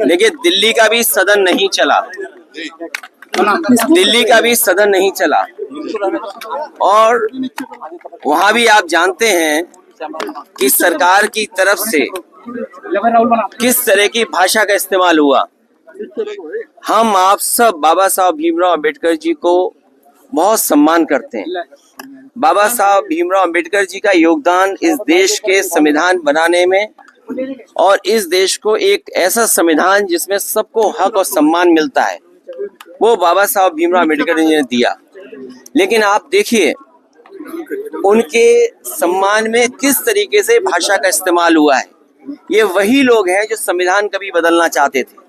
लेकिन दिल्ली का भी सदन नहीं चला, दिल्ली का भी सदन नहीं चला। और वहां भी आप जानते हैं कि सरकार की तरफ से किस तरह की भाषा का इस्तेमाल हुआ। हम आप सब बाबा साहब भीमराव अंबेडकर जी को बहुत सम्मान करते हैं। बाबा साहब भीमराव अंबेडकर जी का योगदान इस देश के संविधान बनाने में और इस देश को एक ऐसा संविधान जिसमें सबको हक और सम्मान मिलता है, वो बाबा साहब भीमराव अंबेडकर जी ने दिया। लेकिन आप देखिए उनके सम्मान में किस तरीके से भाषा का इस्तेमाल हुआ है। ये वही लोग हैं जो संविधान कभी बदलना चाहते थे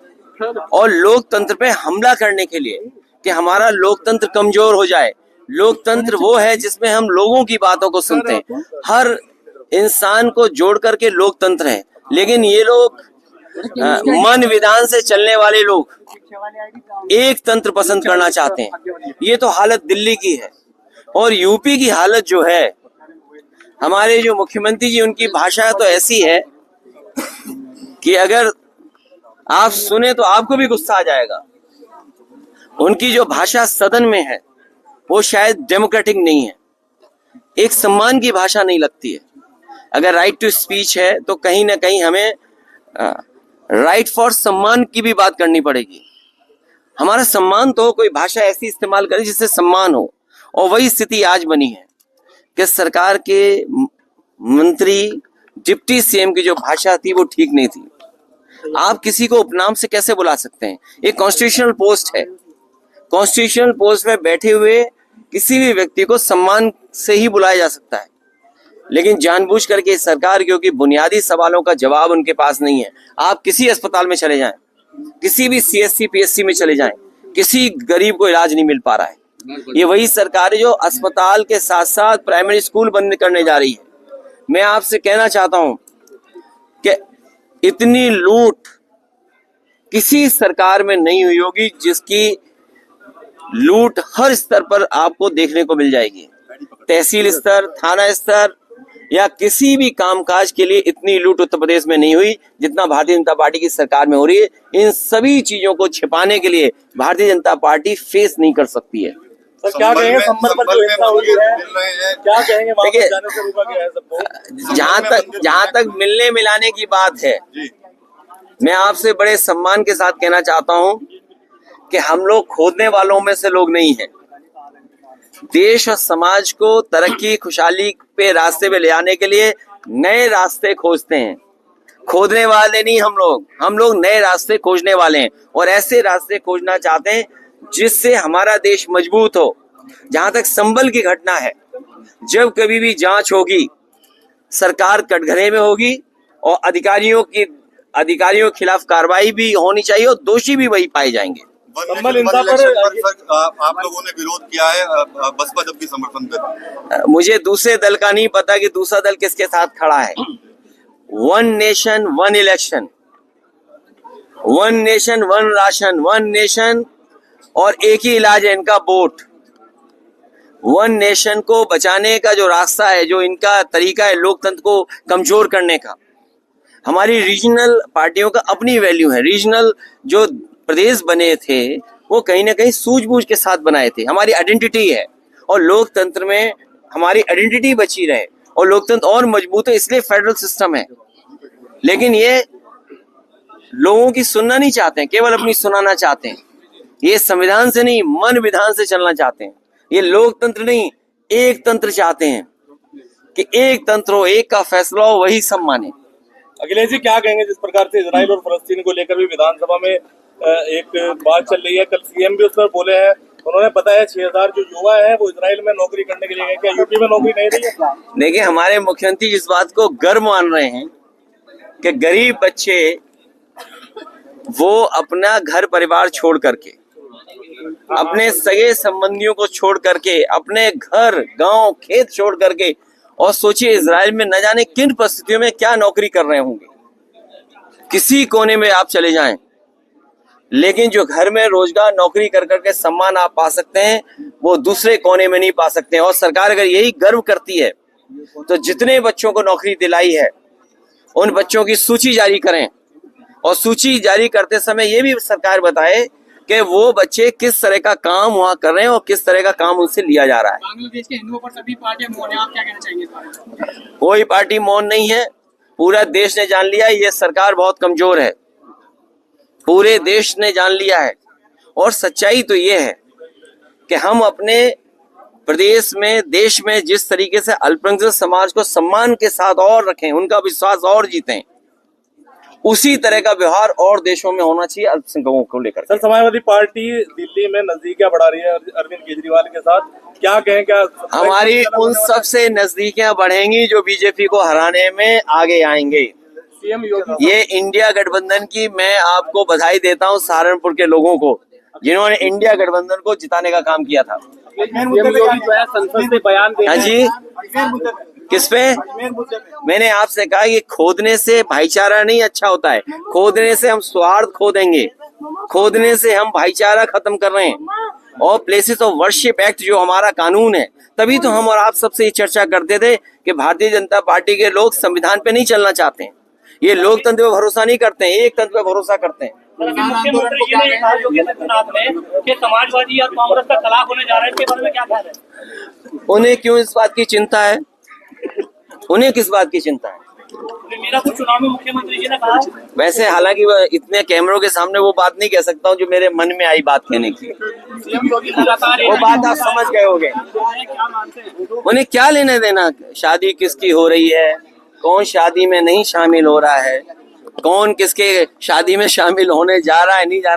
और लोकतंत्र पे हमला करने के लिए कि हमारा लोकतंत्र कमजोर हो जाए। लोकतंत्र वो है जिसमें हम लोगों की बातों को सुनते हैं, हर इंसान को जोड़ करके लोकतंत्र है। लेकिन ये लोग मन विधान से चलने वाले लोग एक तंत्र पसंद करना चाहते हैं। ये तो हालत दिल्ली की है। और यूपी की हालत जो है, हमारे जो मुख्यमंत्री जी, उनकी भाषा तो ऐसी है कि अगर आप सुने तो आपको भी गुस्सा आ जाएगा। उनकी जो भाषा सदन में है वो शायद डेमोक्रेटिक नहीं है, एक सम्मान की भाषा नहीं लगती है। अगर राइट टू स्पीच है तो कहीं ना कहीं हमें राइट फॉर सम्मान की भी बात करनी पड़ेगी। हमारा सम्मान तो कोई भाषा ऐसी इस्तेमाल करे जिससे सम्मान हो। और वही स्थिति आज बनी है कि सरकार के मंत्री, डिप्टी सीएम की जो भाषा थी वो ठीक नहीं थी। आप किसी को उपनाम से कैसे बुला सकते हैं? एक कॉन्स्टिट्यूशनल पोस्ट है, कॉन्स्टिट्यूशनल पोस्ट में बैठे हुए किसी भी व्यक्ति को सम्मान से ही बुलाया जा सकता है। लेकिन जानबूझ करके सरकार, क्योंकि बुनियादी सवालों का जवाब उनके पास नहीं है। आप किसी अस्पताल में चले जाएं, किसी भी सीएससी पीएससी में चले जाएं, किसी गरीब को इलाज नहीं मिल पा रहा है। ये वही सरकार है जो अस्पताल के साथ साथ प्राइमरी स्कूल बंद करने जा रही है। मैं आपसे कहना चाहता हूं कि इतनी लूट किसी सरकार में नहीं हुई होगी जिसकी लूट हर स्तर पर आपको देखने को मिल जाएगी। तहसील स्तर, थाना स्तर या किसी भी कामकाज के लिए इतनी लूट उत्तर प्रदेश में नहीं हुई जितना भारतीय जनता पार्टी की सरकार में हो रही है। इन सभी चीजों को छिपाने के लिए भारतीय जनता पार्टी फेस नहीं कर सकती है। सर क्या कहेंगे संबल पर जो हिंसा हुई है, क्या कहेंगे? वापस जाने से रोका गया है सबको। जहाँ तक मिलने मिलाने की बात है, मैं आपसे बड़े सम्मान के साथ कहना चाहता हूँ कि हम लोग खोदने वालों में से लोग नहीं हैं। देश और समाज को तरक्की खुशहाली पे रास्ते पे ले आने के लिए नए रास्ते खोजते हैं, खोदने वाले नहीं हम लोग नए रास्ते खोजने वाले हैं। और ऐसे रास्ते खोजना चाहते हैं जिससे हमारा देश मजबूत हो। जहां तक संबल की घटना है, जब कभी भी जांच होगी सरकार कटघरे में होगी और अधिकारियों के खिलाफ कार्रवाई भी होनी चाहिए और दोषी भी वही पाए जाएंगे। संबल हिंसा पर आप लोगों ने विरोध किया है, बसपा जब भी समर्थन कर। मुझे दूसरे दल का नहीं पता कि दूसरा दल किसके साथ खड़ा है। One nation one election, one nation one ration, one nation और एक ही इलाज है इनका, वोट। वन नेशन को बचाने का जो रास्ता है, जो इनका तरीका है लोकतंत्र को कमजोर करने का। हमारी रीजनल पार्टियों का अपनी वैल्यू है। रीजनल जो प्रदेश बने थे वो कहीं ना कहीं सूझबूझ के साथ बनाए थे। हमारी आइडेंटिटी है और लोकतंत्र में हमारी आइडेंटिटी बची रहे और लोकतंत्र और मजबूत है, इसलिए फेडरल सिस्टम है। लेकिन ये लोगों की सुनना नहीं चाहते हैं, केवल अपनी सुनाना चाहते हैं। ये संविधान से नहीं, मन विधान से चलना चाहते हैं। ये लोकतंत्र नहीं, एक तंत्र चाहते हैं कि एक तंत्र हो, एक का फैसला हो, वही सब माने। अखिलेश जी क्या कहेंगे जिस प्रकार से इजराइल और फलस्तीन को लेकर भी विधानसभा में एक बात चल रही है? कल सीएम भी उस पर बोले हैं, उन्होंने बताया 6000 जो युवा है वो इजराइल में नौकरी करने के लिए गए। क्या यूपी में नौकरी नहीं रही है? देखिए, हमारे मुख्यमंत्री इस बात को गर्व मान रहे हैं कि गरीब बच्चे वो अपना घर परिवार छोड़ करके, अपने सगे संबंधियों को छोड़ करके, अपने घर गांव खेत छोड़ करके, और सोचिए इजराइल में न जाने किन परिस्थितियों में क्या नौकरी कर रहे होंगे। किसी कोने में आप चले जाएं, लेकिन जो घर में रोजगार नौकरी कर करके सम्मान आप पा सकते हैं वो दूसरे कोने में नहीं पा सकते हैं। और सरकार अगर यही गर्व करती है तो जितने बच्चों को नौकरी दिलाई है उन बच्चों की सूची जारी करें और सूची जारी करते समय ये भी सरकार बताए कि वो बच्चे किस तरह का काम वहाँ कर रहे हैं और किस तरह का काम उनसे लिया जा रहा है। बांग्लादेश के हिंदुओं पर सभी पार्टियां मौन है, आप क्या कहना चाहेंगे इस बारे में? कोई पार्टी मौन नहीं है, पूरा देश ने जान लिया ये सरकार बहुत कमजोर है, पूरे देश ने जान लिया है। और सच्चाई तो ये है कि हम अपने प्रदेश में, देश में जिस तरीके से अल्पसंख्यक समाज को सम्मान के साथ और रखें, उनका विश्वास और जीतें, उसी तरह का व्यवहार और देशों में होना चाहिए अल्पसंख्यकों को लेकर। सर, समाजवादी पार्टी दिल्ली में नजदीकियां बढ़ा रही है अरविंद केजरीवाल के साथ, क्या कहें? क्या हमारी उन सबसे नजदीकियां बढ़ेंगी जो बीजेपी को हराने में आगे आएंगे। सीएम योगी ये इंडिया गठबंधन की मैं आपको बधाई देता हूं, सहारनपुर के लोगों को जिन्होंने इंडिया गठबंधन को जिताने का काम किया था। सीएम योगी जो है संसद से बयान दे हाँ जी, किस पे? मैंने आपसे कहा कि खोदने से भाईचारा नहीं अच्छा होता है, खोदने से हम स्वार्थ खो देंगे, खोदने से हम भाईचारा खत्म कर रहे हैं। और प्लेसेस ऑफ वर्शिप एक्ट जो हमारा कानून है, तभी तो हम और आप सबसे ये चर्चा करते थे कि भारतीय जनता पार्टी के लोग संविधान पे नहीं चलना चाहते हैं, ये लोकतंत्र पे भरोसा नहीं करते हैं, एक तंत्र पे भरोसा करते हैं। मुख्यमंत्री जी ने कहा योगी आदित्यनाथ ने कि समाजवादी और कांग्रेस का तलाक होने जा रहा है, इसके बारे में क्या कह रहे हैं? उन्हें क्यों इस बात की चिंता है? उन्हें किस बात की चिंता है? मेरा कुछ चुनाव में मुख्यमंत्री जी ने कहा। वैसे हालांकि वह इतने कैमरों के सामने वो बात नहीं कह सकता हूँ जो मेरे मन में आई बात कहने की, सीएम योगी लगातार वो बात आप समझ गए होंगे। क्या मानते हैं? उन्हें क्या लेने देना शादी किसकी हो रही है, कौन शादी में नहीं शामिल हो रहा है, कौन किसके शादी में शामिल होने जा रहा है नहीं जा रहा।